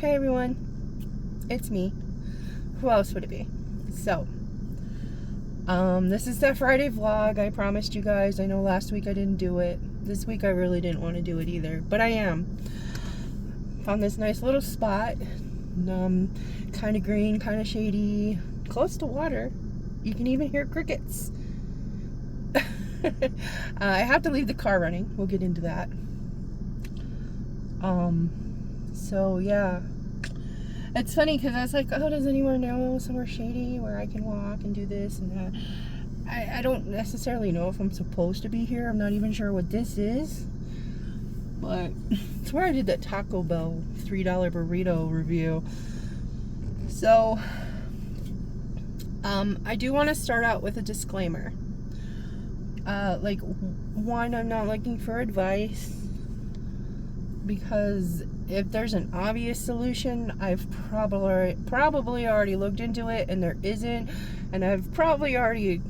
Hey everyone, it's me. Who else would it be? So, this is that Friday vlog I promised you guys. I know last week I didn't do it. This week I really didn't want to do it either, but I am. Found this nice little spot, kind of green, kind of shady, close to water. You can even hear crickets. I have to leave the car running. We'll get into that. So yeah, it's funny because I was like, oh, does anyone know somewhere shady where I can walk and do this and that? I don't necessarily know if I'm supposed to be here. I'm not even sure what this is, but it's where I did that Taco Bell $3 burrito review. So I do want to start out with a disclaimer. One, I'm not looking for advice, because if there's an obvious solution, I've probably already looked into it, and there isn't, and I've probably already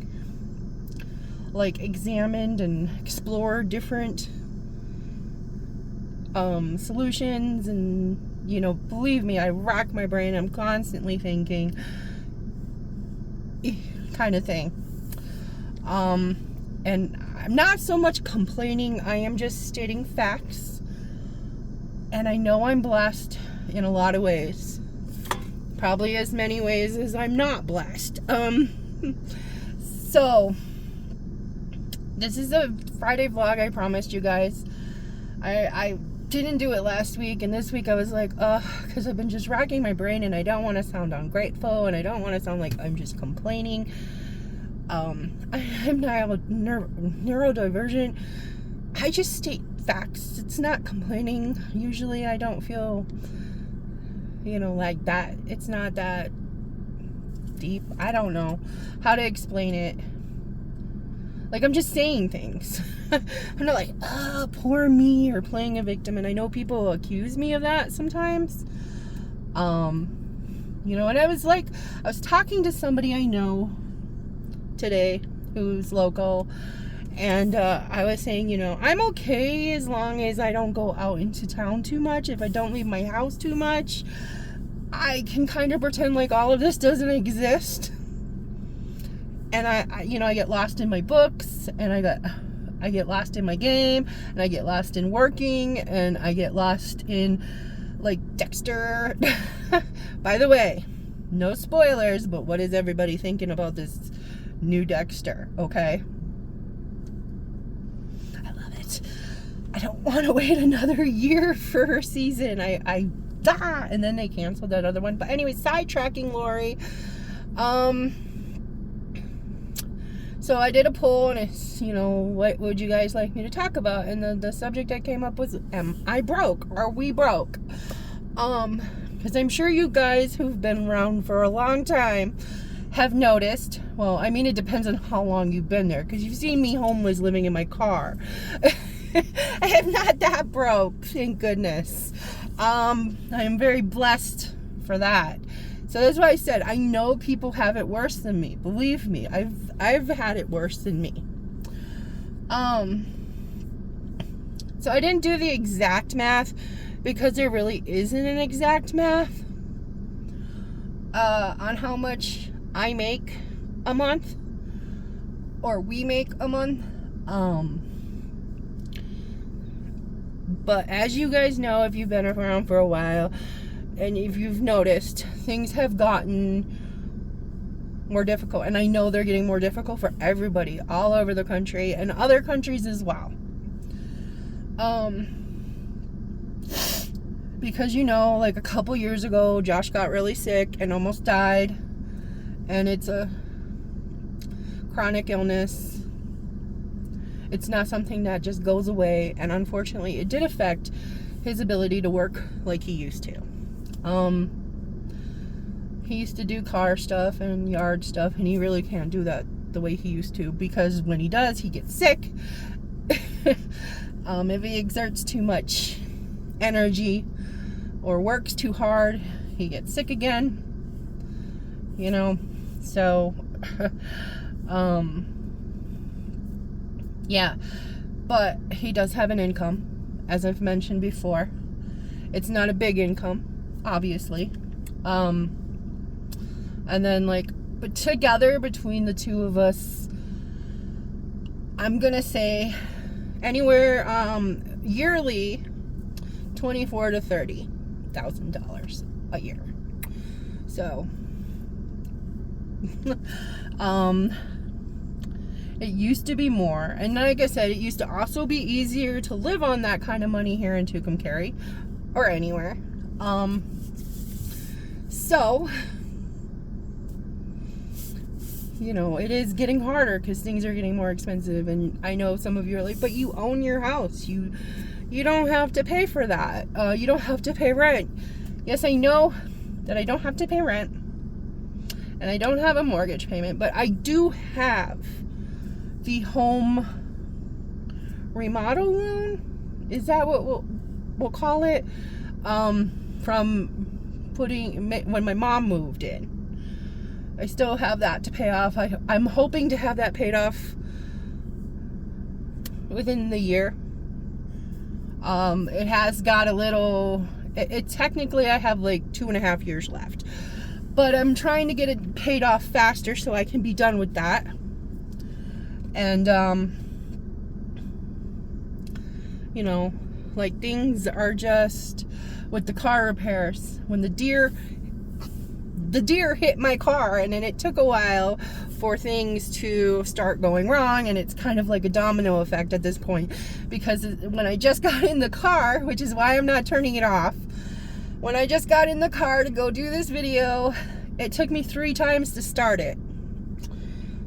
examined and explored different solutions, and believe me, I rack my brain. I'm constantly thinking, kind of thing. And I'm not so much complaining, I am just stating facts. And I know I'm blessed in a lot of ways. Probably as many ways as I'm not blessed. So, this is a Friday vlog I promised you guys. I didn't do it last week, and this week I was like, because I've been just racking my brain, and I don't want to sound ungrateful, and I don't want to sound like I'm just complaining. I'm neurodivergent. I just state facts. It's not complaining. Usually I don't feel, like that. It's not that deep. I don't know how to explain it. I'm just saying things. I'm not like, oh, poor me, or playing a victim. And I know people accuse me of that sometimes. And I was talking to somebody I know today who's local, and I was saying, I'm okay as long as I don't go out into town too much. If I don't leave my house too much, I can kind of pretend like all of this doesn't exist. And I get lost in my books, and I get lost in my game, and I get lost in working, and I get lost in Dexter. By the way, no spoilers, but what is everybody thinking about this new Dexter? Okay, I love it. I don't want to wait another year for her season. And then they canceled that other one. But anyway, sidetracking Lori. So I did a poll, and it's, what would you guys like me to talk about? And the subject I came up with was, am I broke? Are we broke? Because I'm sure you guys who've been around for a long time have noticed. Well, I mean, it depends on how long you've been there, because you've seen me homeless living in my car. I am not that broke, thank goodness. I am very blessed for that. So that's why I said, I know people have it worse than me. Believe me, I've had it worse than me. So I didn't do the exact math, because there really isn't an exact math on how much I make a month, or we make a month. But as you guys know, if you've been around for a while, and if you've noticed, things have gotten more difficult. And I know they're getting more difficult for everybody all over the country, and other countries as well. Because a couple years ago, Josh got really sick and almost died. And it's a chronic illness. It's not something that just goes away. And unfortunately, it did affect his ability to work like he used to. He used to do car stuff and yard stuff, and he really can't do that the way he used to, because when he does, he gets sick. If he exerts too much energy or works too hard, he gets sick again. So yeah, but he does have an income, as I've mentioned before. It's not a big income. obviously. And then but together between the two of us, I'm gonna say anywhere yearly $24,000 to $30,000 a year. So it used to be more, and like I said, it used to also be easier to live on that kind of money here in Tucumcari or anywhere. So it is getting harder because things are getting more expensive, and I know some of you are like, but you own your house, you don't have to pay for that, you don't have to pay rent. Yes, I know that I don't have to pay rent, and I don't have a mortgage payment, but I do have the home remodel loan. Is that what we'll call it? From when my mom moved in. I still have that to pay off. I'm hoping to have that paid off within the year. It has got a little, technically I have 2.5 years left, but I'm trying to get it paid off faster so I can be done with that. And things are just with the car repairs. When the deer hit my car, and then it took a while for things to start going wrong, and it's kind of like a domino effect at this point, because when I just got in the car, which is why I'm not turning it off, when I just got in the car to go do this video, it took me 3 times to start it.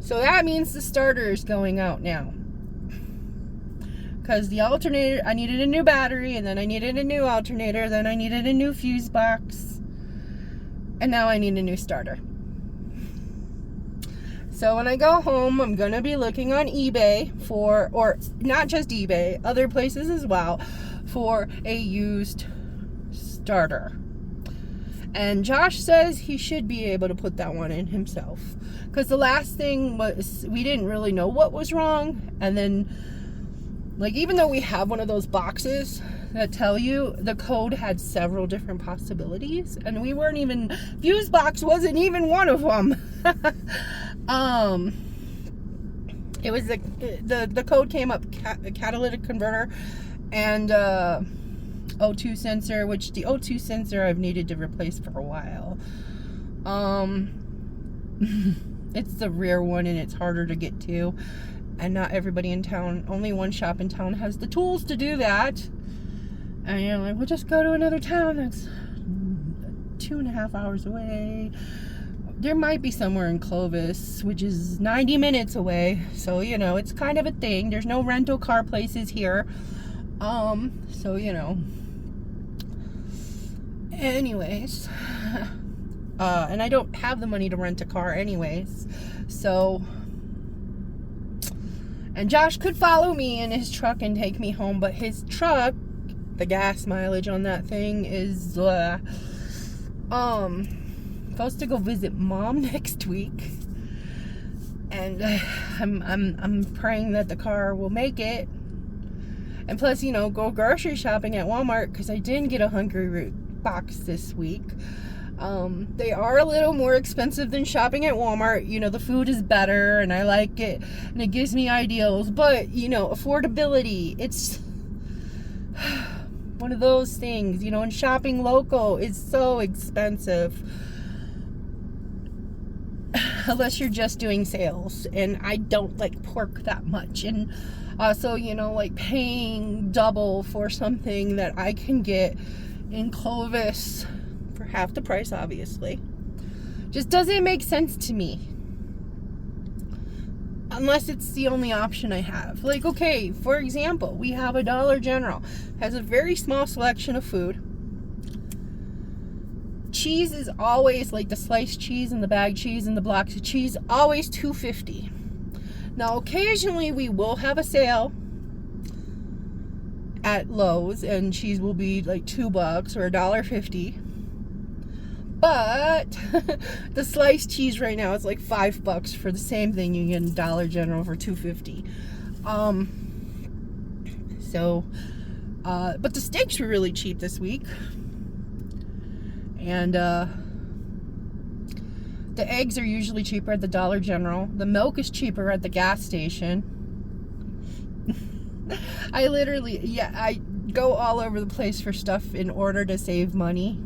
So that means the starter is going out now, because the alternator, I needed a new battery, and then I needed a new alternator, then I needed a new fuse box, and now I need a new starter. So when I go home, I'm gonna be looking on eBay for, or not just eBay, other places as well, for a used starter. And Josh says he should be able to put that one in himself, because the last thing was, we didn't really know what was wrong. And then even though we have one of those boxes that tell you, the code had several different possibilities, and we weren't even, fuse box wasn't even one of them. It was the code came up catalytic converter and O2 sensor, which the O2 sensor I've needed to replace for a while. It's the rear one, and it's harder to get to, and not everybody in town, only one shop in town has the tools to do that. And you're like, we'll just go to another town that's 2.5 hours away. There might be somewhere in Clovis, which is 90 minutes away. So, it's kind of a thing. There's no rental car places here. So, anyways, and I don't have the money to rent a car anyways. So, and Josh could follow me in his truck and take me home, but his truck, the gas mileage on that thing is supposed to go visit Mom next week, and I'm praying that the car will make it. And plus, go grocery shopping at Walmart, because I didn't get a hungryroot box this week. They are a little more expensive than shopping at Walmart. The food is better, and I like it, and it gives me ideals, but affordability, it's one of those things, and shopping local is so expensive unless you're just doing sales, and I don't like pork that much. And also, paying double for something that I can get in Clovis for half the price, obviously, just doesn't make sense to me, unless it's the only option I have. Okay, for example, we have a Dollar General, has a very small selection of food. Cheese is always, the sliced cheese and the bag cheese and the blocks of cheese, always $2.50. Now, occasionally we will have a sale at Lowe's, and cheese will be $2 or $1.50. But the sliced cheese right now is $5 for the same thing you get in Dollar General for $2.50. But the steaks were really cheap this week. And the eggs are usually cheaper at the Dollar General. The milk is cheaper at the gas station. I go all over the place for stuff in order to save money.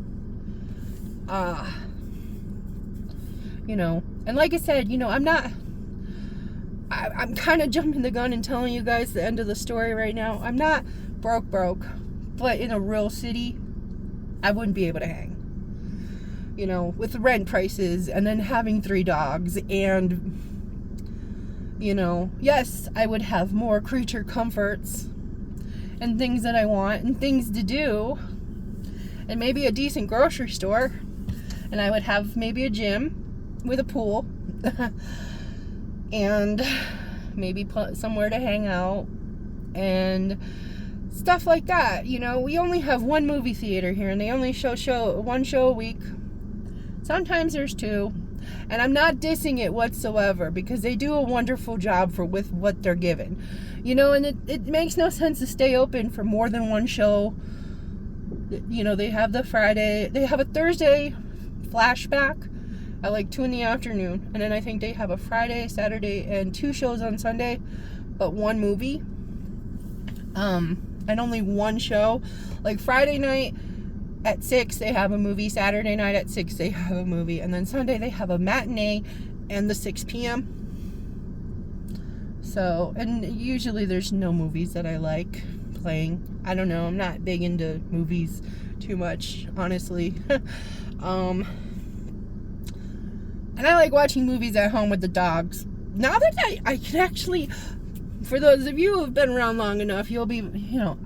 You know, and like I said, you know, I'm kind of jumping the gun and telling you guys the end of the story right now. I'm not broke, but in a real city, I wouldn't be able to hang. You know, with the rent prices and then having 3 dogs and, you know, yes, I would have more creature comforts and things that I want and things to do and maybe a decent grocery store, and I would have maybe a gym with a pool and maybe somewhere to hang out and stuff like that. You know, we only have one movie theater here and they only show one show a week. Sometimes there's 2, and I'm not dissing it whatsoever because they do a wonderful job with what they're given, you know, and it makes no sense to stay open for more than one show. You know, they have a Thursday flashback at like 2 in the afternoon, and then I think they have a Friday, Saturday, and 2 shows on Sunday, but 1 movie, and only 1 show. Like Friday night at 6 they have a movie, Saturday night at 6 they have a movie, and then Sunday they have a matinee and the 6 p.m. So, and usually there's no movies that I like playing. I don't know, I'm not big into movies too much, honestly. And I like watching movies at home with the dogs. Now that I can actually, for those of you who have been around long enough, you'll be, you know,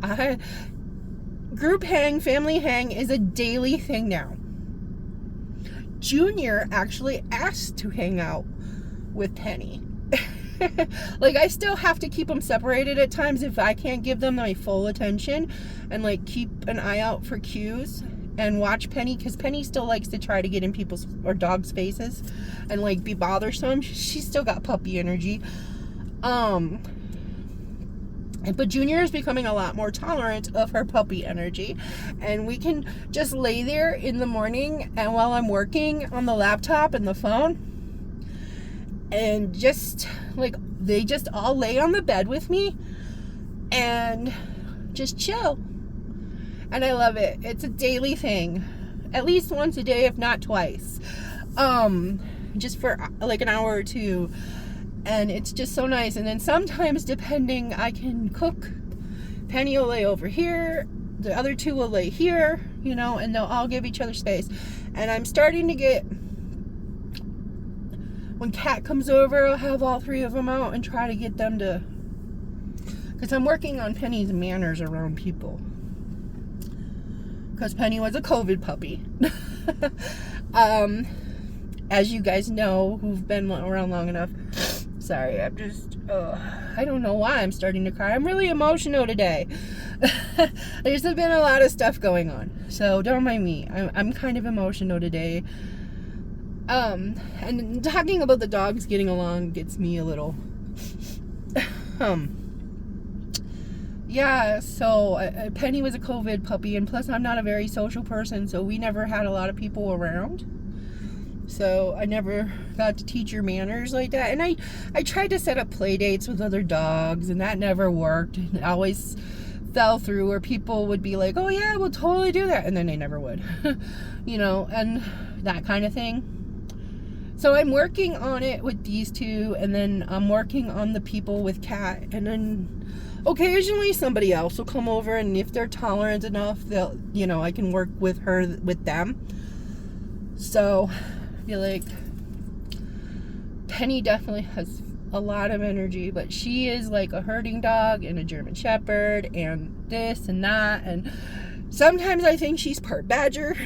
group hang, family hang is a daily thing now. Junior actually asked to hang out with Penny. Like, I still have to keep them separated at times if I can't give them my full attention and like keep an eye out for cues and watch Penny, because Penny still likes to try to get in people's or dogs' faces and like be bothersome. She's still got puppy energy. But Junior is becoming a lot more tolerant of her puppy energy, and we can just lay there in the morning and while I'm working on the laptop and the phone, and just like they just all lay on the bed with me and just chill, and I love it. It's a daily thing, at least once a day, if not twice, just for like an hour or 2. And it's just so nice. And then sometimes, depending, I can cook. Penny will lay over here, the other 2 will lay here, you know, and they'll all give each other space. And I'm starting to get, when Kat comes over, I'll have all 3 of them out and try to get them to, because I'm working on Penny's manners around people. Because Penny was a COVID puppy. As you guys know, who've been around long enough. Sorry, I'm just, I don't know why I'm starting to cry. I'm really emotional today. There's been a lot of stuff going on, so don't mind me. I'm kind of emotional today. And talking about the dogs getting along gets me a little, yeah, so Penny was a COVID puppy, and plus I'm not a very social person, so we never had a lot of people around. So I never got to teach her manners like that. And I tried to set up play dates with other dogs, and that never worked. It always fell through, or people would be like, oh yeah, we'll totally do that, and then they never would. You know, and that kind of thing. So I'm working on it with these 2, and then I'm working on the people with Kat, and then occasionally somebody else will come over, and if they're tolerant enough, they'll, you know, I can work with them. So I feel like Penny definitely has a lot of energy, but she is like a herding dog and a German Shepherd and this and that, and sometimes I think she's part badger.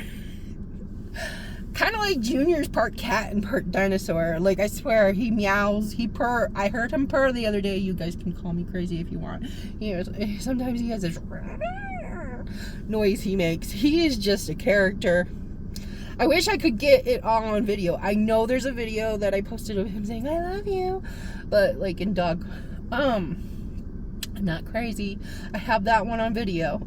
Kind of like Junior's part cat and part dinosaur. Like, I swear, he meows, he purr. I heard him purr the other day. You guys can call me crazy if you want. Sometimes he has this noise he makes. He is just a character. I wish I could get it all on video. I know there's a video that I posted of him saying, I love you. But, like, in dog, I'm not crazy. I have that one on video.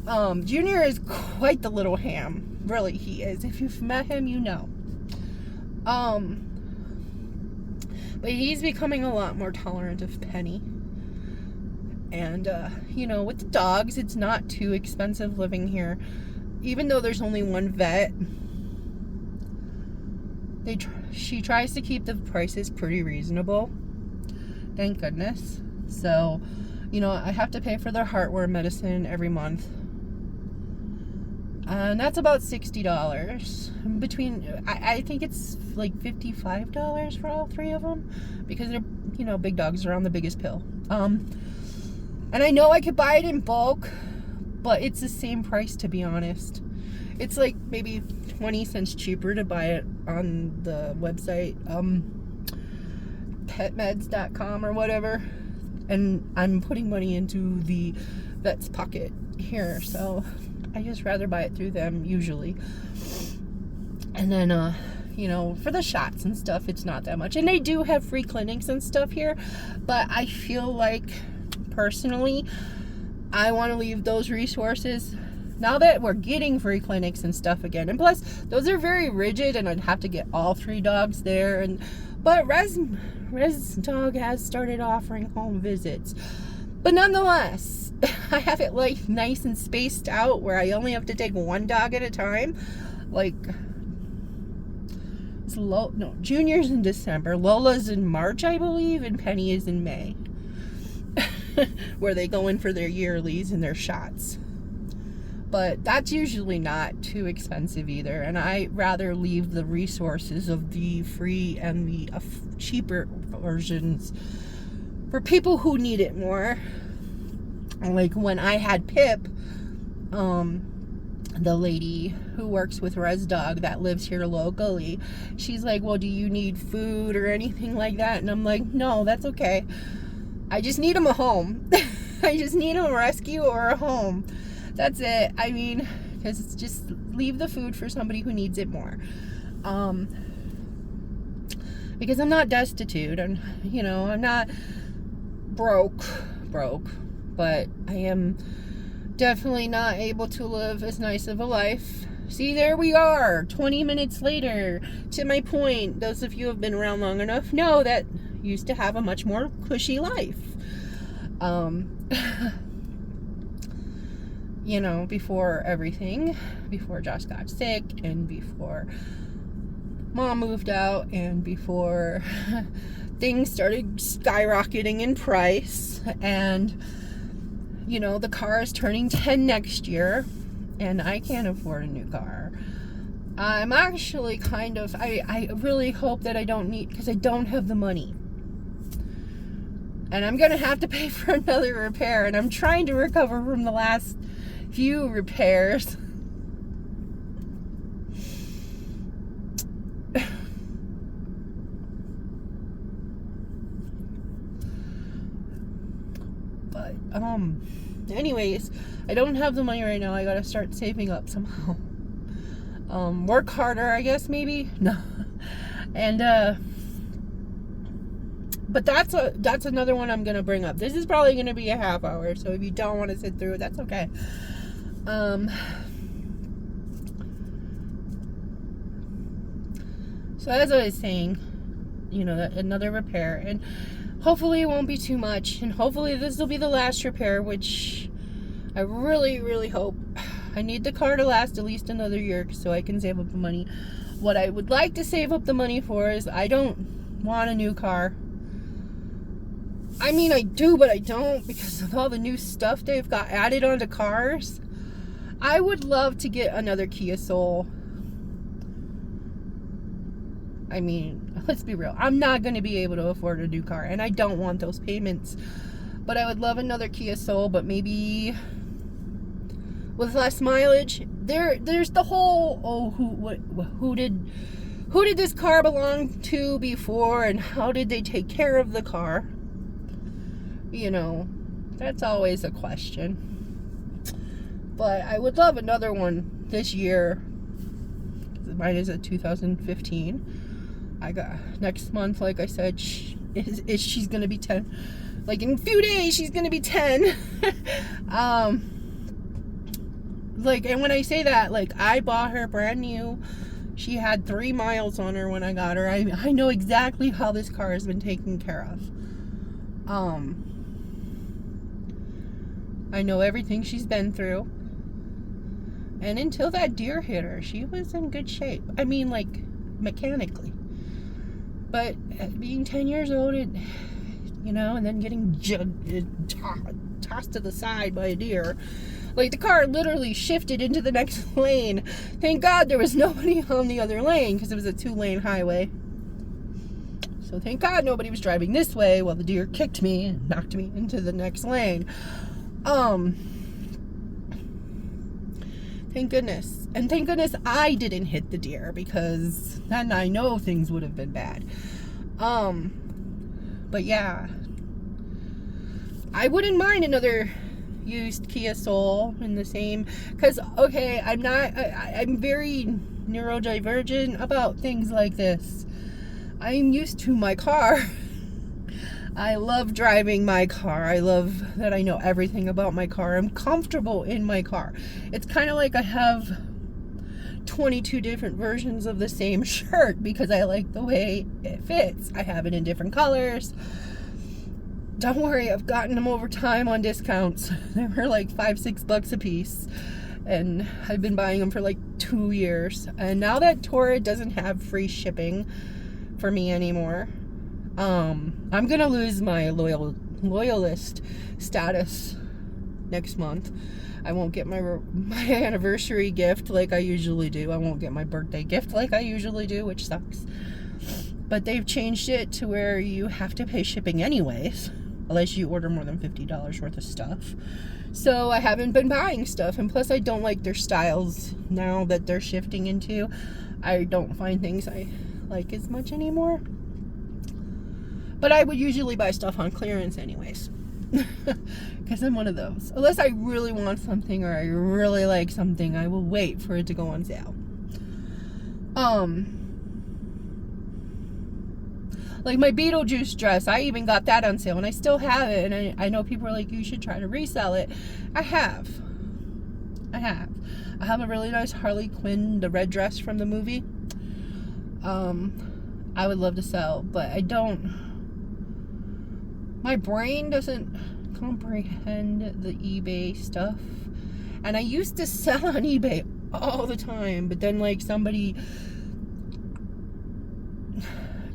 Junior is quite the little ham. Really, he is. If you've met him, you know. But he's becoming a lot more tolerant of Penny. And, with the dogs, it's not too expensive living here. Even though there's only one vet, she tries to keep the prices pretty reasonable. Thank goodness. So, I have to pay for their heartworm medicine every month. And that's about $60. I think it's like $55 for all three of them. Because they're, big dogs are on the biggest pill. And I know I could buy it in bulk, but it's the same price, to be honest. It's like maybe 20 cents cheaper to buy it on the website, petmeds.com or whatever. And I'm putting money into the vet's pocket here, so I just rather buy it through them usually. And then, for the shots and stuff, it's not that much. And they do have free clinics and stuff here, but I feel like, personally, I want to leave those resources now that we're getting free clinics and stuff again. And plus, those are very rigid, and I'd have to get all three dogs there. But Res Dog has started offering home visits. But nonetheless, I have it like nice and spaced out where I only have to take one dog at a time. Like, Junior's in December, Lola's in March, I believe, and Penny is in May. Where they go in for their yearlies and their shots. But that's usually not too expensive either. And I rather leave the resources of the free and the cheaper versions for people who need it more. Like when I had Pip, the lady who works with Res Dog that lives here locally, she's like, well, do you need food or anything like that? And I'm like, no, that's okay. I just need him a home. I just need a rescue or a home. That's it. I mean, because it's just leave the food for somebody who needs it more. Because I'm not destitute, and I'm not broke, but I am definitely not able to live as nice of a life. See, there we are, 20 minutes later. To my point, those of you who have been around long enough know that I used to have a much more cushy life. Before everything, before Josh got sick, and before Mom moved out, and before things started skyrocketing in price, and the car is turning 10 next year, and I can't afford a new car. I'm actually I really hope that I don't need, because I don't have the money. And I'm going to have to pay for another repair, and I'm trying to recover from the last few repairs. But, anyways, I don't have the money right now. I gotta start saving up somehow. Work harder, I guess, maybe? No. And, but that's another one I'm gonna bring up. This is probably gonna be a half hour, so if you don't want to sit through it, that's okay. So as I was saying, another repair, and hopefully it won't be too much, and hopefully this will be the last repair, which I really, really hope. I need the car to last at least another year so I can save up the money. What I would like to save up the money for is I don't want a new car. I mean, I do, but I don't, because of all the new stuff they've got added onto cars. I would love to get another Kia Soul. I mean, let's be real. I'm not going to be able to afford a new car, and I don't want those payments. But I would love another Kia Soul, but maybe with less mileage. There's the whole, who did this car belong to before, and how did they take care of the car? That's always a question. But I would love another one this year. Mine is a 2015. I got next month, like I said, she's gonna be 10. Like in a few days, she's gonna be 10. Like, and when I say that, like, I bought her brand new. She had 3 miles on her when I got her. I know exactly how this car has been taken care of. I know everything she's been through. And until that deer hit her, she was in good shape. I mean, like, mechanically. But being 10 years old, and then getting tossed to the side by a deer. Like, the car literally shifted into the next lane. Thank God there was nobody on the other lane, because it was a 2-lane highway. So thank God nobody was driving this way while the deer kicked me and knocked me into the next lane. Thank goodness. And thank goodness I didn't hit the deer, because then I know things would have been bad. But yeah, I wouldn't mind another used Kia Soul in the same, because okay, I'm very neurodivergent about things like this. I'm used to my car. I love driving my car. I love that I know everything about my car. I'm comfortable in my car. It's kind of like I have 22 different versions of the same shirt, because I like the way it fits. I have it in different colors. Don't worry, I've gotten them over time on discounts. They were like $5-6 a piece, and I've been buying them for like 2 years. And now that Torrid doesn't have free shipping for me anymore, I'm gonna lose my loyalist status next month. I won't get my anniversary gift like I usually do. I won't get my birthday gift like I usually do, which sucks. But they've changed it to where you have to pay shipping anyways, unless you order more than $50 worth of stuff. So I haven't been buying stuff, and plus I don't like their styles now that they're shifting into. I don't find things I like as much anymore. But I would usually buy stuff on clearance anyways. Because I'm one of those. Unless I really want something or I really like something, I will wait for it to go on sale. Like my Beetlejuice dress, I even got that on sale, and I still have it. And I know people are like, you should try to resell it. I have a really nice Harley Quinn, the red dress from the movie. I would love to sell, but I don't. My brain doesn't comprehend the eBay stuff. And I used to sell on eBay all the time, but then like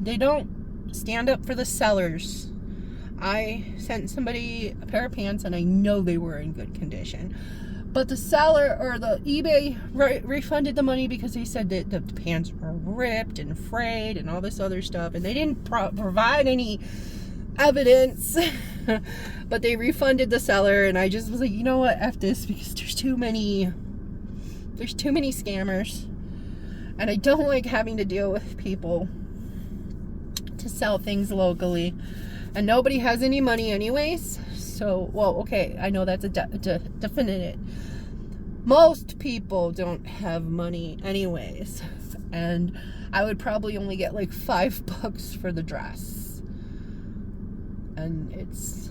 they don't stand up for the sellers. I sent somebody a pair of pants, and I know they were in good condition, but the seller or the eBay refunded the money because they said that the pants were ripped and frayed and all this other stuff, and they didn't provide any evidence. But they refunded the seller, and I just was like, you know what, F this, because there's too many scammers, and I don't like having to deal with people to sell things locally, and nobody has any money anyways. So, well, okay, I know that's a definite. Most people don't have money anyways, and I would probably only get like $5 for the dress, and it's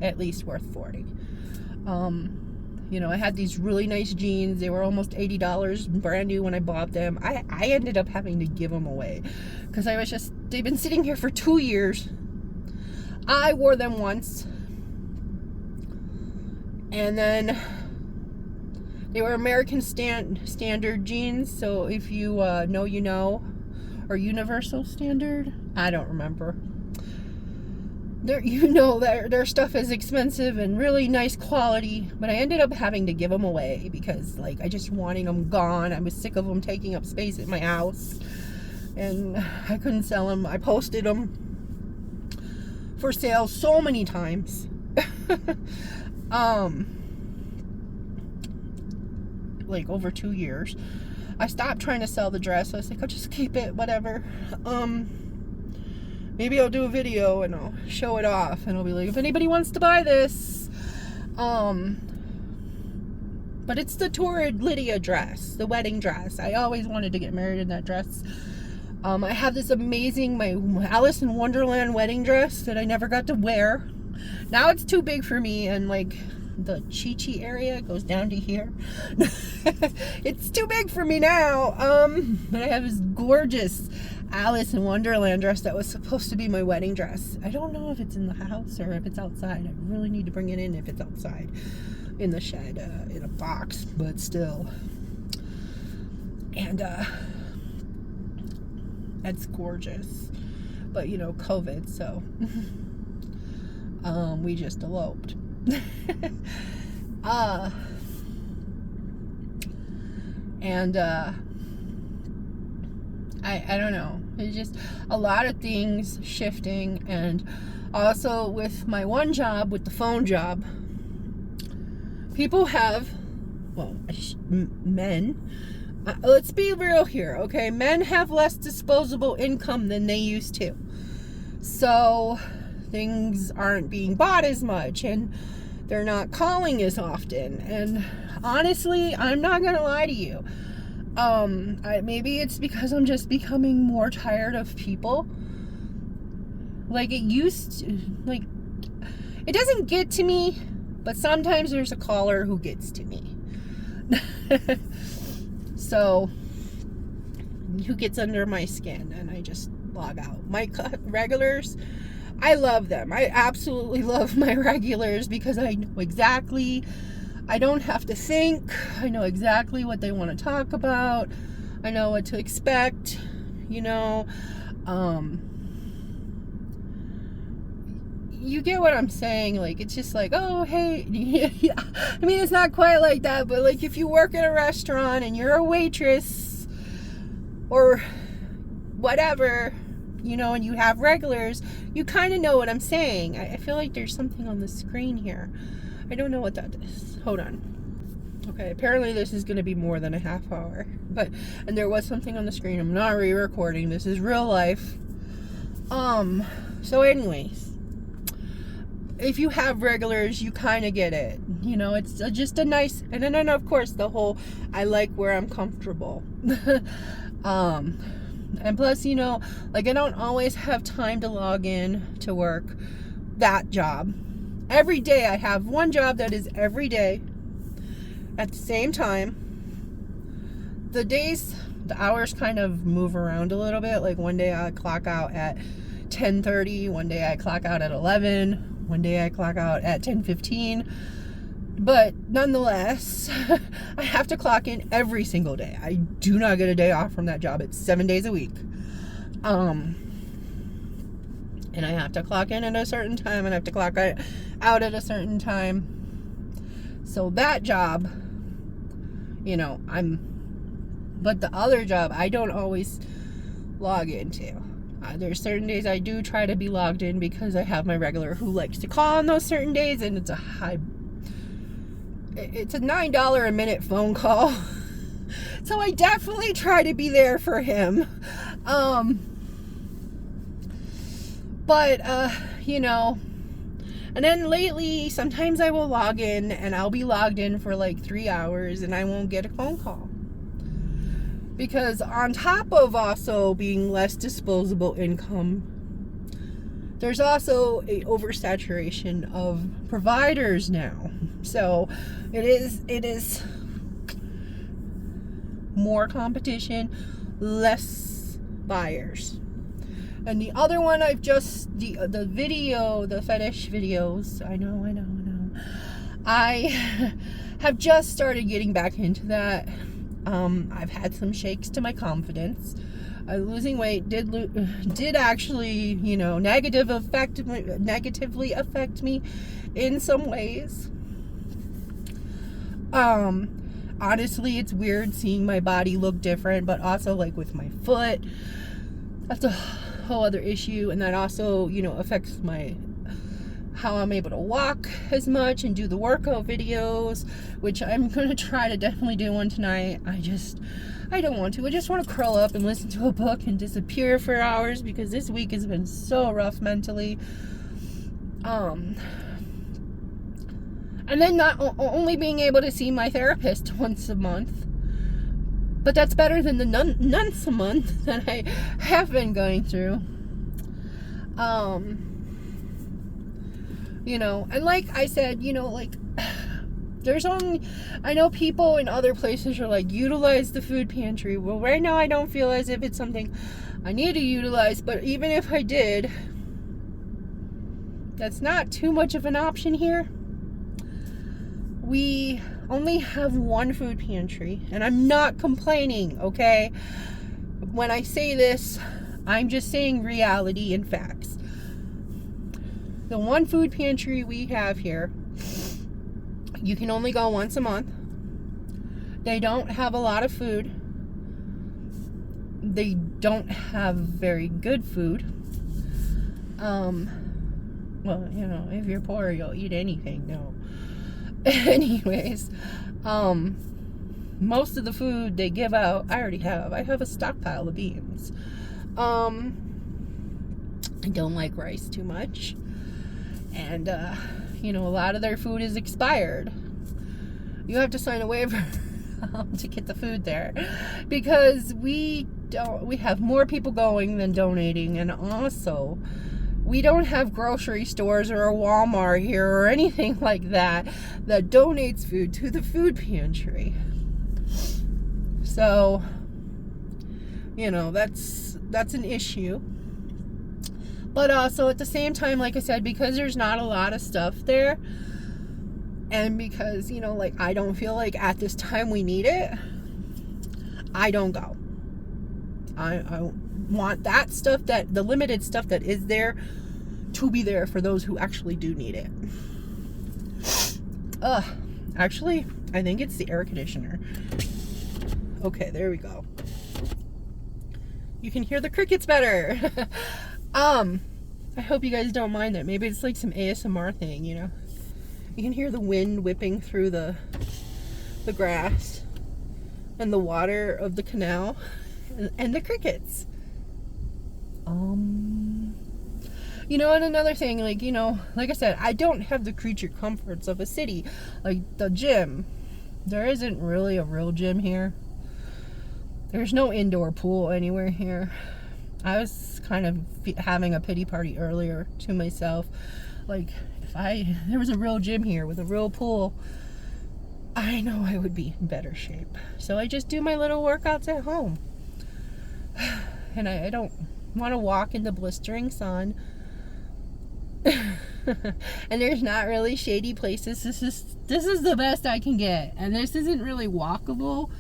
at least worth $40. I had these really nice jeans. They were almost $80 brand new when I bought them. I ended up having to give them away because they've been sitting here for 2 years. I wore them once, and then they were American standard jeans. So if you know, you know, or universal standard, I don't remember. Their stuff is expensive and really nice quality, but I ended up having to give them away because like I just wanted them gone. I was sick of them taking up space at my house, and I couldn't sell them. I posted them for sale so many times. Like over 2 years. I stopped trying to sell the dress. I was like, I'll just keep it, whatever. Maybe I'll do a video and I'll show it off, and I'll be like, if anybody wants to buy this. But it's the Torrid Lydia dress, the wedding dress. I always wanted to get married in that dress. I have this amazing, my Alice in Wonderland wedding dress that I never got to wear. Now it's too big for me, and like the chi-chi area goes down to here. It's too big for me now. But I have this gorgeous Alice in Wonderland dress that was supposed to be my wedding dress. I don't know if it's in the house or if it's outside. I really need to bring it in if it's outside in the shed, in a box, but still. And that's gorgeous. But you know, COVID, so we just eloped. And I don't know. It's just a lot of things shifting, and also with my one job, with the phone job, people have, well, men, let's be real here, okay? Men have less disposable income than they used to. So things aren't being bought as much, and they're not calling as often. And honestly, I'm not gonna lie to you. Maybe it's because I'm just becoming more tired of people. Like it used to, like, it doesn't get to me, but sometimes there's a caller who gets to me. So, who gets under my skin, and I just log out. My regulars, I love them. I absolutely love my regulars because I know exactly, I don't have to think. I know exactly what they want to talk about. I know what to expect, you know. You get what I'm saying? Like, it's just like, oh, hey. Yeah. I mean, it's not quite like that, but like if you work at a restaurant and you're a waitress or whatever, you know, and you have regulars, you kind of know what I'm saying. I feel like there's something on the screen here. I don't know what that is. Hold on. Okay, apparently this is going to be more than a half hour. And there was something on the screen. I'm not re-recording. This is real life. So anyways, if you have regulars, you kind of get it. You know, it's just a nice, and then of course the whole, I like where I'm comfortable. And plus, you know, like I don't always have time to log in to work that job. Every day I have one job that is every day at the same time. The hours kind of move around a little bit. Like one day I clock out at 10:30, one day I clock out at 11, one day I clock out at 10:15. But nonetheless, I have to clock in every single day. I do not get a day off from that job. It's 7 days a week. And I have to clock in at a certain time and I have to clock out at a certain time. So that job, you know, but the other job, I don't always log into. There's certain days I do try to be logged in because I have my regular who likes to call on those certain days, and it's a $9 a minute phone call. So I definitely try to be there for him. You know, and then lately, sometimes I will log in and I'll be logged in for like 3 hours and I won't get a phone call. Because on top of also being less disposable income, there's also a oversaturation of providers now. So it is more competition, less buyers. And the other one I've just, the fetish videos, I know. I have just started getting back into that. I've had some shakes to my confidence. Losing weight did actually, you know, negatively affect me in some ways. Honestly, it's weird seeing my body look different, but also like with my foot, that's a whole other issue. And that also, you know, affects how I'm able to walk as much and do the workout videos, which I'm going to try to definitely do one tonight. I don't want to. I just want to curl up and listen to a book and disappear for hours because this week has been so rough mentally. And then not only being able to see my therapist once a month, but that's better than the once a month that I have been going through. You know, and like I said, you know, like I know people in other places are like, utilize the food pantry. Well, right now I don't feel as if it's something I need to utilize, but even if I did, that's not too much of an option here. We only have one food pantry, and I'm not complaining, okay? When I say this, I'm just saying reality and facts. The one food pantry we have here, you can only go once a month. They don't have a lot of food. They don't have very good food. Well, you know, if you're poor, you'll eat anything. No. Anyways, most of the food they give out, I have a stockpile of beans. I don't like rice too much. And, you know, a lot of their food is expired. You have to sign a waiver to get the food there, because we have more people going than donating, and also we don't have grocery stores or a Walmart here or anything like that donates food to the food pantry. So, you know, that's an issue. But also at the same time, like I said, because there's not a lot of stuff there, and because, you know, like, I don't feel like at this time we need it, I don't go. I want that stuff, that the limited stuff that is there, to be there for those who actually do need it. Actually, I think it's the air conditioner. Okay, there we go. You can hear the crickets better. I hope you guys don't mind that. Maybe it's like some ASMR thing, you know. You can hear the wind whipping through the grass and the water of the canal and the crickets. You know, and another thing, like, you know, like I said, I don't have the creature comforts of a city. Like the gym. There isn't really a real gym here. There's no indoor pool anywhere here. I was kind of having a pity party earlier to myself. Like, if there was a real gym here with a real pool, I know I would be in better shape. So I just do my little workouts at home. And I don't want to walk in the blistering sun. And there's not really shady places. This is the best I can get. And this isn't really walkable,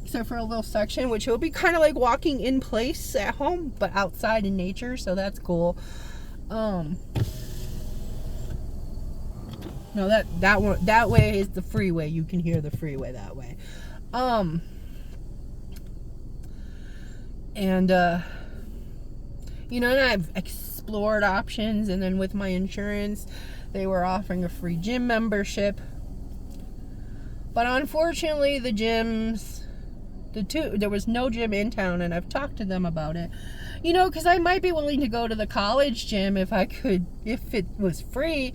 except for a little section, which will be kind of like walking in place at home, but outside in nature, so that's cool. No, that way is the freeway. You can hear the freeway that way. And you know, and I've explored options, and then with my insurance, they were offering a free gym membership. But unfortunately, the gyms, there was no gym in town, and I've talked to them about it. You know, because I might be willing to go to the college gym if it was free,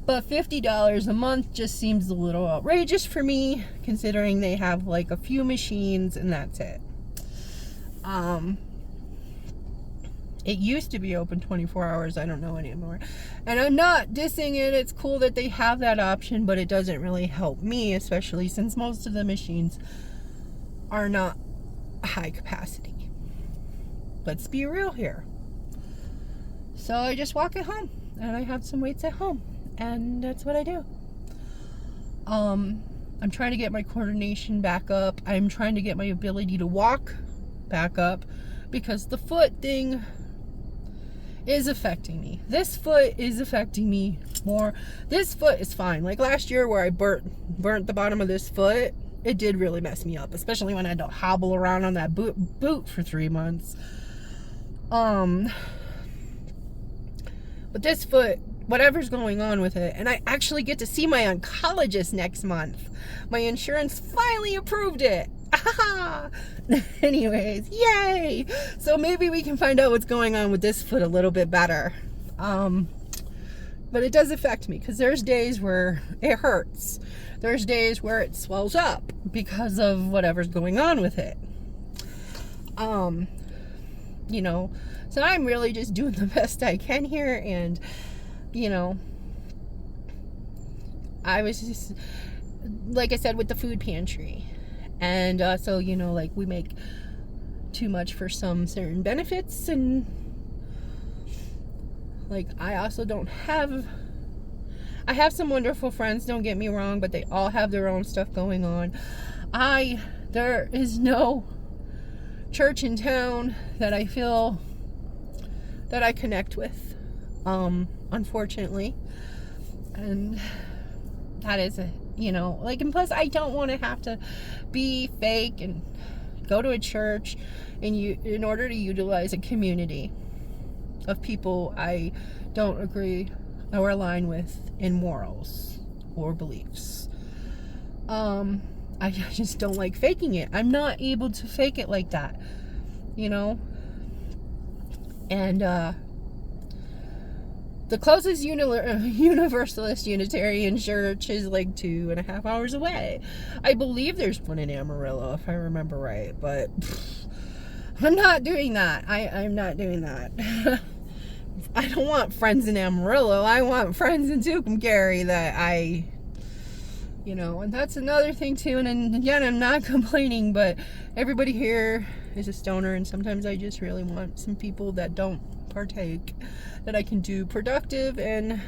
but $50 a month just seems a little outrageous for me, considering they have like a few machines and that's it. It used to be open 24 hours. I don't know anymore. And I'm not dissing it. It's cool that they have that option, but it doesn't really help me, especially since most of the machines are not high capacity. Let's be real here. So I just walk at home, and I have some weights at home, and that's what I do. I'm trying to get my coordination back up. I'm trying to get my ability to walk back up, because the foot thing is affecting me. This foot is affecting me more. This foot is fine. Like last year where I burnt the bottom of this foot, it did really mess me up, especially when I had to hobble around on that boot for 3 months. But this foot, whatever's going on with it, and I actually get to see my oncologist next month. My insurance finally approved it. Anyways, yay! So maybe we can find out what's going on with this foot a little bit better. But it does affect me, because there's days where it hurts. There's days where it swells up because of whatever's going on with it. You know, so I'm really just doing the best I can here, and, you know, like I said, with the food pantry. And so, you know, like we make too much for some certain benefits, and like I also don't have, I have some wonderful friends, don't get me wrong, but they all have their own stuff going on. There is no church in town that I feel that I connect with, unfortunately. And that is you know, like, and plus I don't want to have to be fake and go to a church in order to utilize a community of people I don't agree or align with in morals or beliefs. I just don't like faking it. I'm not able to fake it like that, you know. And the closest Universalist Unitarian church is like 2.5 hours away. I believe there's one in Amarillo, if I remember right, but I'm not doing that. I'm not doing that. I don't want friends in Amarillo. I want friends in Tucumcari that I, you know, and that's another thing too. And again, I'm not complaining, but everybody here is a stoner, and sometimes I just really want some people that don't partake, that I can do productive and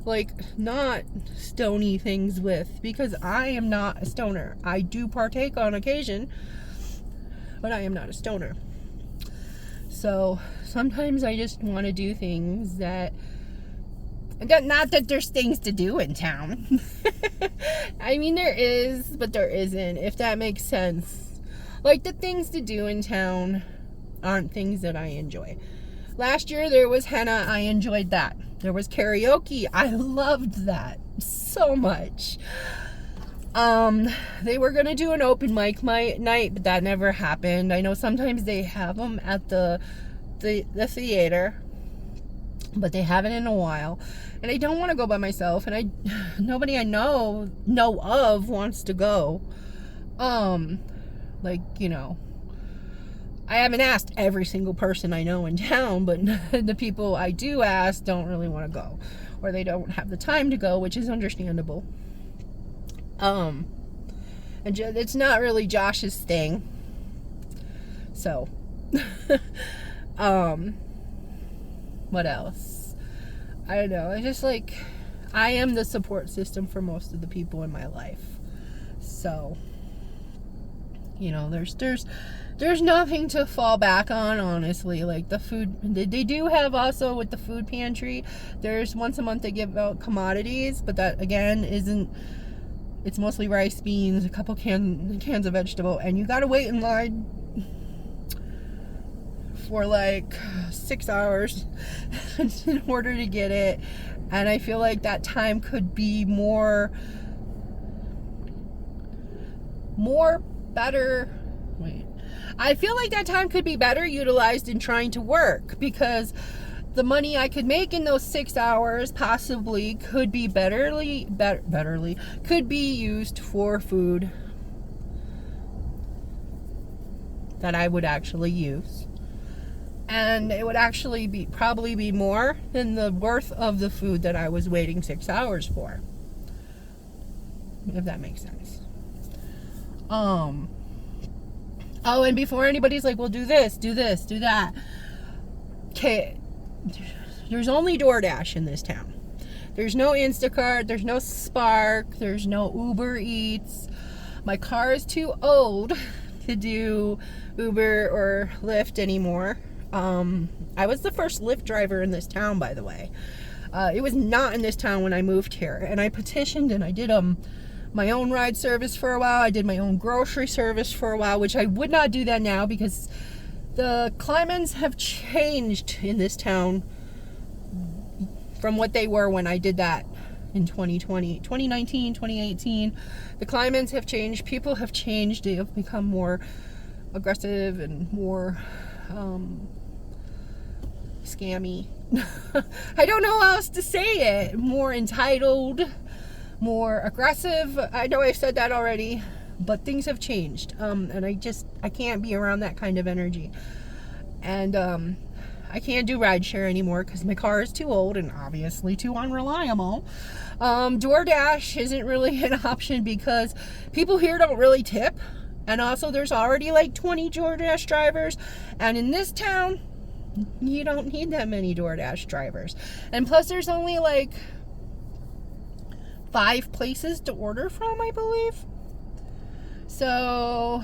like not stony things with, because I am not a stoner. I do partake on occasion, but I am not a stoner. So sometimes I just want to do things that, not that there's things to do in town. I mean, there is, but there isn't, if that makes sense. Like, the things to do in town aren't things that I enjoy. Last year there was henna. I enjoyed that. There was karaoke. I loved that so much. They were gonna do an open mic night, but that never happened. I know sometimes they have them at the theater, but they haven't in a while. And I don't want to go by myself, and nobody I know of wants to go. Like, you know, I haven't asked every single person I know in town, but the people I do ask don't really want to go, or they don't have the time to go, which is understandable. And it's not really Josh's thing. So, what else? I don't know. It's just like, I am the support system for most of the people in my life. So, you know, there's nothing to fall back on, honestly. Like, the food, they do have also with the food pantry, there's once a month they give out commodities, but that again isn't, it's mostly rice, beans, a couple cans of vegetable, and you gotta wait in line for like 6 hours in order to get it. And I feel like that time could be I feel like that time could be better utilized in trying to work, because the money I could make in those 6 hours possibly could be could be used for food that I would actually use. And it would actually probably be more than the worth of the food that I was waiting 6 hours for. If that makes sense. Oh, and before anybody's like, well, do this, do that. Okay, there's only DoorDash in this town. There's no Instacart, there's no Spark, there's no Uber Eats. My car is too old to do Uber or Lyft anymore. I was the first Lyft driver in this town, by the way. It was not in this town when I moved here, and I petitioned and I did my own ride service for a while. I did my own grocery service for a while, which I would not do that now because the climates have changed in this town from what they were when I did that in 2020, 2019, 2018. The climates have changed. People have changed. They have become more aggressive and more scammy. I don't know how else to say it. More entitled, more aggressive. I know I've said that already, but things have changed. And I can't be around that kind of energy. And I can't do rideshare anymore because my car is too old and obviously too unreliable. DoorDash isn't really an option because people here don't really tip. And also there's already like 20 DoorDash drivers. And in this town, you don't need that many DoorDash drivers. And plus there's only like 5 places to order from, I believe. So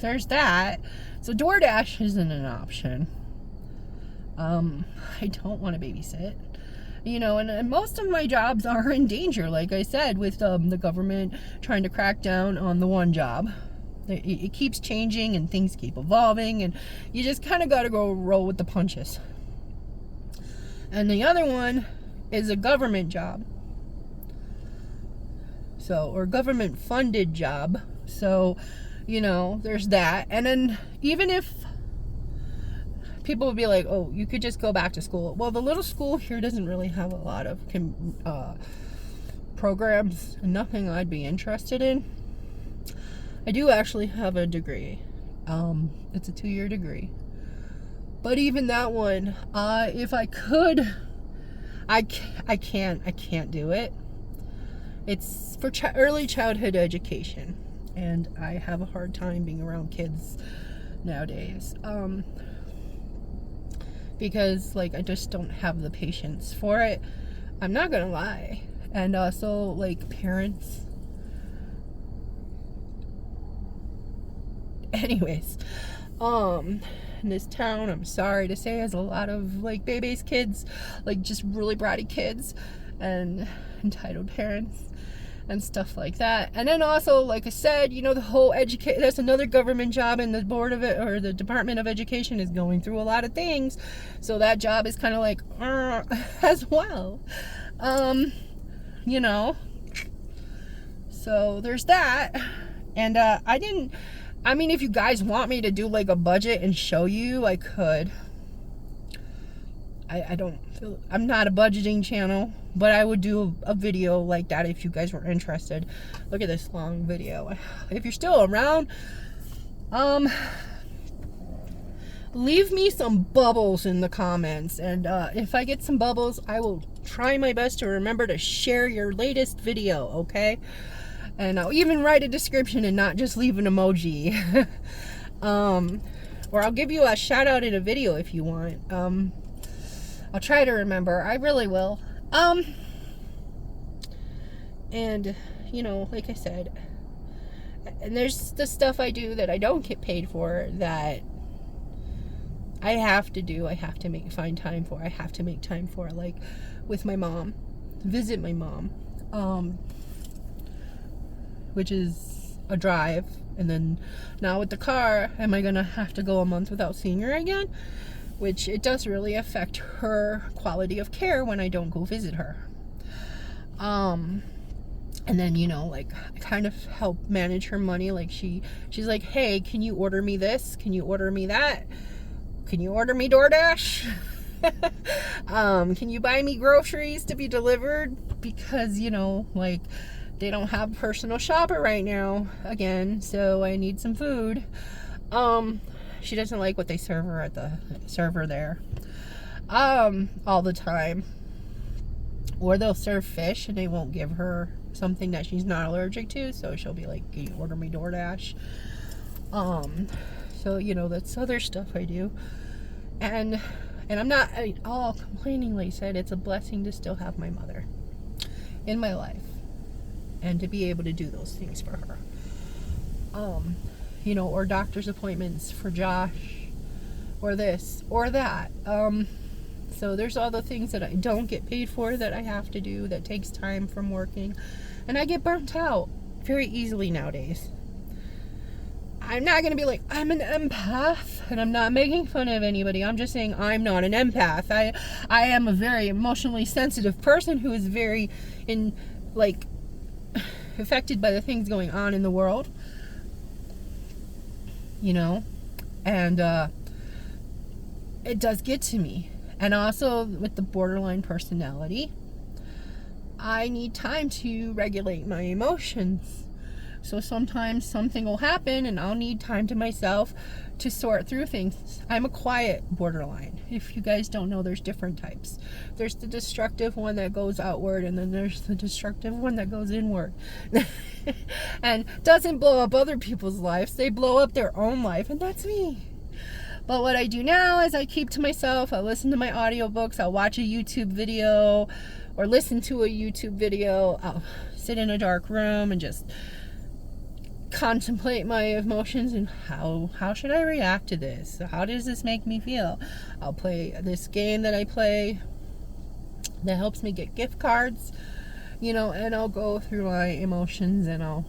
there's that. So DoorDash isn't an option. I don't want to babysit. You know, and most of my jobs are in danger, like I said, with the government trying to crack down on the one job. It keeps changing and things keep evolving, and you just kind of got to go roll with the punches. And the other one is a government job. So, or government funded job. So, you know, there's that. And then even if people would be like, oh, you could just go back to school. Well, the little school here doesn't really have a lot of programs, and nothing I'd be interested in. I do actually have a degree. It's a 2-year degree. But even that one, if I could, I can't do it. It's for early childhood education. And I have a hard time being around kids nowadays. Because, like, I just don't have the patience for it. I'm not gonna lie. And also, like, parents. Anyways, in this town, I'm sorry to say, has a lot of, like, babies kids, like, just really bratty kids, and entitled parents, and stuff like that. And then also, like I said, you know, the whole that's another government job, and the board of it, or the Department of Education, is going through a lot of things, so that job is kind of like as well, you know. So there's that. And I mean, if you guys want me to do like a budget and show you, I could. I'm not a budgeting channel, but I would do a video like that if you guys were interested. Look at this long video. If you're still around, leave me some bubbles in the comments, and if I get some bubbles, I will try my best to remember to share your latest video, okay? And I'll even write a description and not just leave an emoji. Or I'll give you a shout out in a video if you want. I'll try to remember. I really will. And, you know, like I said, and there's the stuff I do that I don't get paid for that I have to do. I have to find time for. I have to make time for, like with my mom, visit my mom, which is a drive. And then now with the car, am I gonna have to go a month without seeing her again? Which it does really affect her quality of care when I don't go visit her. And then, you know, like, I kind of help manage her money. Like, she's like, hey, can you order me this? Can you order me that? Can you order me DoorDash? Can you buy me groceries to be delivered? Because, you know, like, they don't have a personal shopper right now again, so I need some food. She doesn't like what they serve her at the server there all the time. Or they'll serve fish and they won't give her something that she's not allergic to, so she'll be like, can you order me DoorDash? So, you know, that's other stuff I do. And I'm not at all complaining. Like I said, it's a blessing to still have my mother in my life and to be able to do those things for her. You know, or doctor's appointments for Josh, or this or that. So there's all the things that I don't get paid for that I have to do, that takes time from working, and I get burnt out very easily nowadays. I'm not gonna be like, I'm an empath, and I'm not making fun of anybody. I'm just saying I'm not an empath. I am a very emotionally sensitive person who is very affected by the things going on in the world, you know, and it does get to me. And also with the borderline personality, I need time to regulate my emotions So sometimes something will happen and I'll need time to myself to sort through things. I'm a quiet borderline. If you guys don't know, there's different types. There's the destructive one that goes outward, and then there's the destructive one that goes inward. And doesn't blow up other people's lives. They blow up their own life, and that's me. But what I do now is I keep to myself. I listen to my audiobooks. I'll watch a YouTube video or listen to a YouTube video. I'll sit in a dark room and just contemplate my emotions and how should I react to this? How does this make me feel? I'll play this game that I play that helps me get gift cards, and I'll go through my emotions and I'll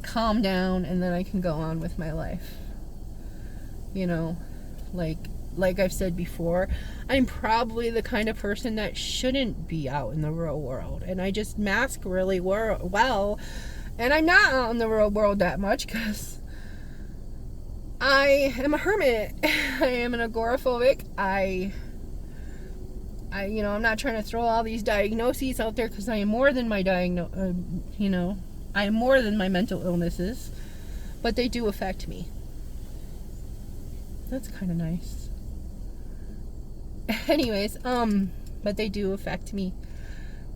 calm down, and then I can go on with my life. Like I've said before, I'm probably the kind of person that shouldn't be out in the real world, and I just mask really well, and I'm not out in the real world that much because I am a hermit. I am an agoraphobic. I'm not trying to throw all these diagnoses out there because I am more than my I am more than my mental illnesses, but they do affect me. That's kind of nice. Anyways, but they do affect me,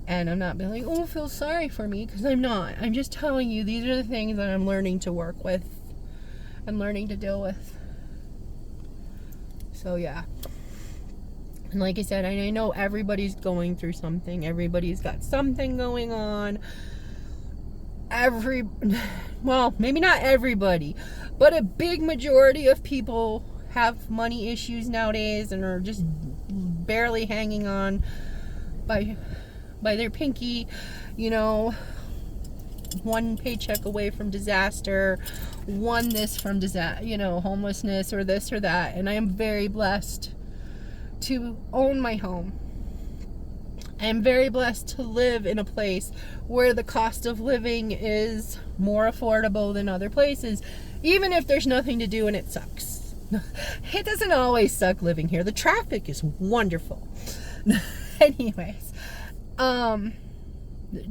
and I'm not being like, oh, feel sorry for me, because I'm not. I'm just telling you, these are the things that I'm learning to work with. I'm learning to deal with. So yeah. And like I said, I know everybody's going through something. Everybody's got something going on. Well, maybe not everybody, but a big majority of people have money issues nowadays and are just barely hanging on by their pinky, one paycheck away from disaster, one this from disaster, homelessness or this or that. And I am very blessed to own my home. I am very blessed to live in a place where the cost of living is more affordable than other places, even if there's nothing to do and it sucks. It doesn't always suck living here. The traffic is wonderful. Anyways,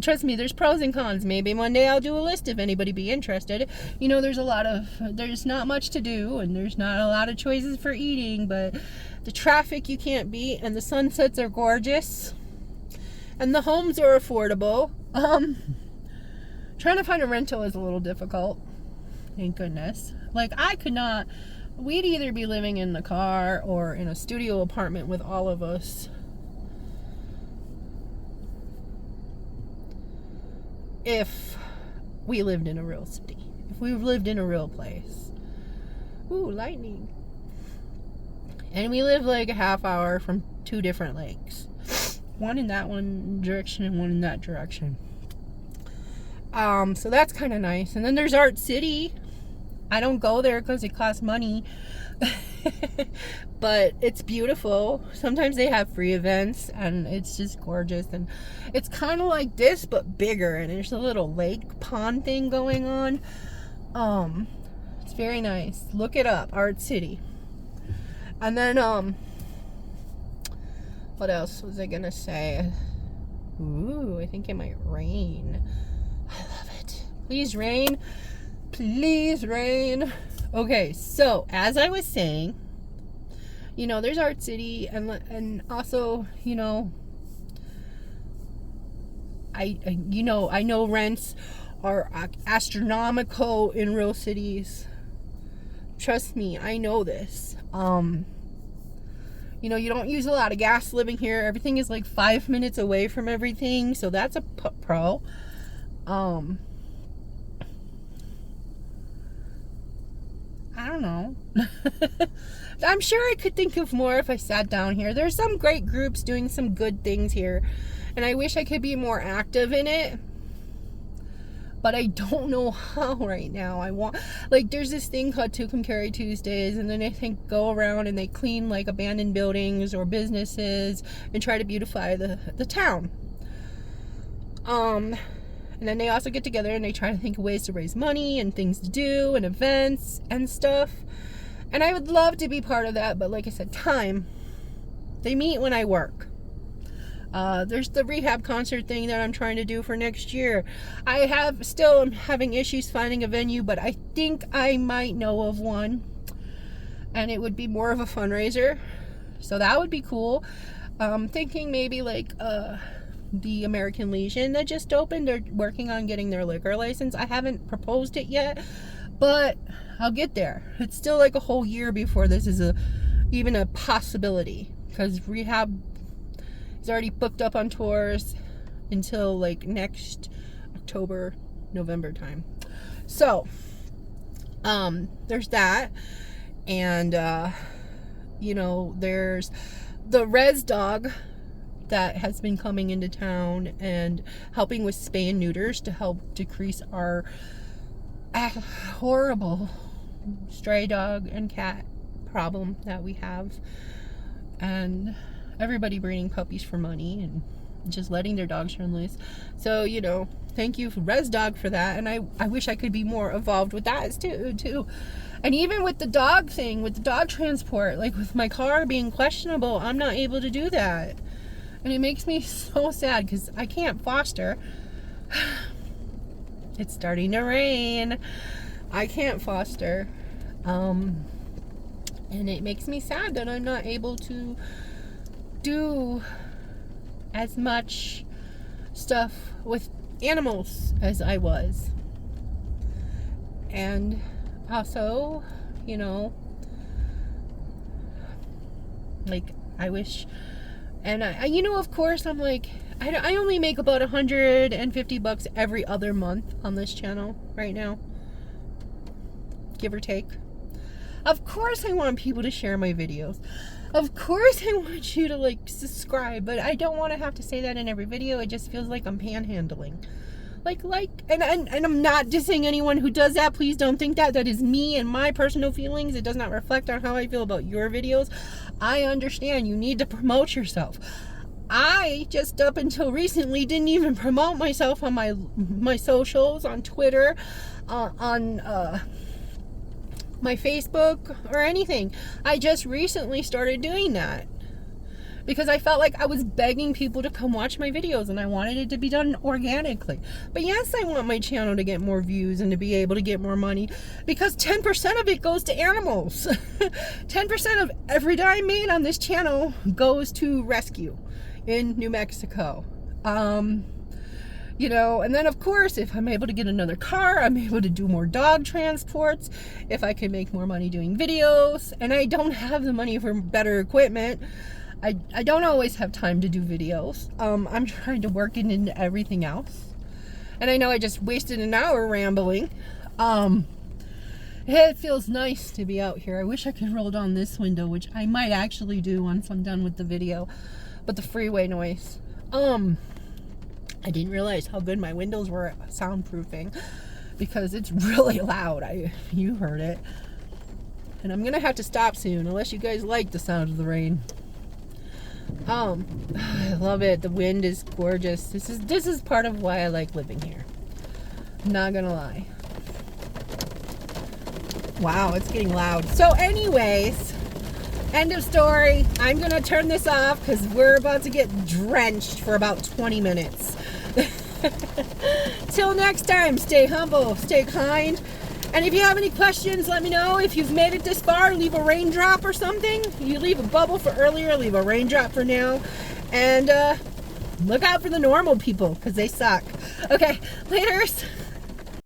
trust me, there's pros and cons. Maybe one day I'll do a list if anybody be interested. There's not much to do, and there's not a lot of choices for eating, but the traffic you can't beat, and the sunsets are gorgeous, and the homes are affordable. Trying to find a rental is a little difficult. Thank goodness. We'd either be living in the car or in a studio apartment with all of us. If we lived in a real city. If we lived in a real place. Ooh, lightning. And we live like a half hour from two different lakes. One in that one direction and one in that direction. So that's kind of nice. And then there's Art City. I don't go there because it costs money. But it's beautiful. Sometimes they have free events and it's just gorgeous. And it's kind of like this but bigger. And there's a little lake pond thing going on. It's very nice. Look it up. Art City. And then what else was I gonna say? Ooh, I think it might rain. I love it. Please rain. Please rain. Okay, so as I was saying, there's Art City, and also, I know rents are astronomical in real cities. Trust me, I know this. You don't use a lot of gas living here. Everything is like 5 minutes away from everything, so that's a pro. I don't know. I'm sure I could think of more if I sat down here. There's some great groups doing some good things here, and I wish I could be more active in it, but I don't know how right now. There's this thing called Tucum Carry Tuesdays, and then I think go around and they clean like abandoned buildings or businesses and try to beautify the town. And then they also get together and they try to think of ways to raise money and things to do and events and stuff. And I would love to be part of that, but like I said, time. They meet when I work. There's the Rehab concert thing that I'm trying to do for next year. I still am having issues finding a venue, but I think I might know of one, and it would be more of a fundraiser, so that would be cool. Thinking maybe like the American Legion that just opened. They're working on getting their liquor license. I haven't proposed it yet, but I'll get there. It's still like a whole year before this is even a possibility, because Rehab is already booked up on tours until like next October, November time. So there's that, and there's the res dog that has been coming into town and helping with spay and neuters to help decrease our horrible stray dog and cat problem that we have, and everybody breeding puppies for money and just letting their dogs run loose. So thank you for Res Dog for that, and I wish I could be more involved with that too. And even with the dog thing, with the dog transport, like with my car being questionable, I'm not able to do that, and it makes me so sad because I can't foster. It's starting to rain. I can't foster. And it makes me sad that I'm not able to do as much stuff with animals as I was. And also, like, I wish, and of course, I'm like, I only make about $150 every other month on this channel right now, give or take. Of course I want people to share my videos. Of course I want you to subscribe, but I don't want to have to say that in every video. It just feels like I'm panhandling. And I'm not dissing anyone who does that. Please don't think that. That is me and my personal feelings. It does not reflect on how I feel about your videos. I understand you need to promote yourself. I just up until recently didn't even promote myself on my socials, on Twitter, on my Facebook or anything. I just recently started doing that because I felt like I was begging people to come watch my videos, and I wanted it to be done organically. But yes, I want my channel to get more views and to be able to get more money, because 10% of it goes to animals. 10% of every dime made on this channel goes to rescue in New Mexico. And then of course, if I'm able to get another car, I'm able to do more dog transports. If I can make more money doing videos, and I don't have the money for better equipment, I don't always have time to do videos. I'm trying to work it into everything else. And I know I just wasted an hour rambling. It feels nice to be out here. I wish I could roll down this window, which I might actually do once I'm done with the video. But the freeway noise. I didn't realize how good my windows were at soundproofing, because it's really loud. You heard it. And I'm gonna have to stop soon, unless you guys like the sound of the rain. I love it. The wind is gorgeous. This is part of why I like living here. I'm not gonna lie. Wow, it's getting loud. So anyways, end of story. I'm gonna turn this off because we're about to get drenched for about 20 minutes. Till next time, stay humble, stay kind, and if you have any questions, let me know. If you've made it this far, leave a raindrop or something. You leave a bubble for earlier, leave a raindrop for now, and look out for the normal people, because they suck. Okay, laters.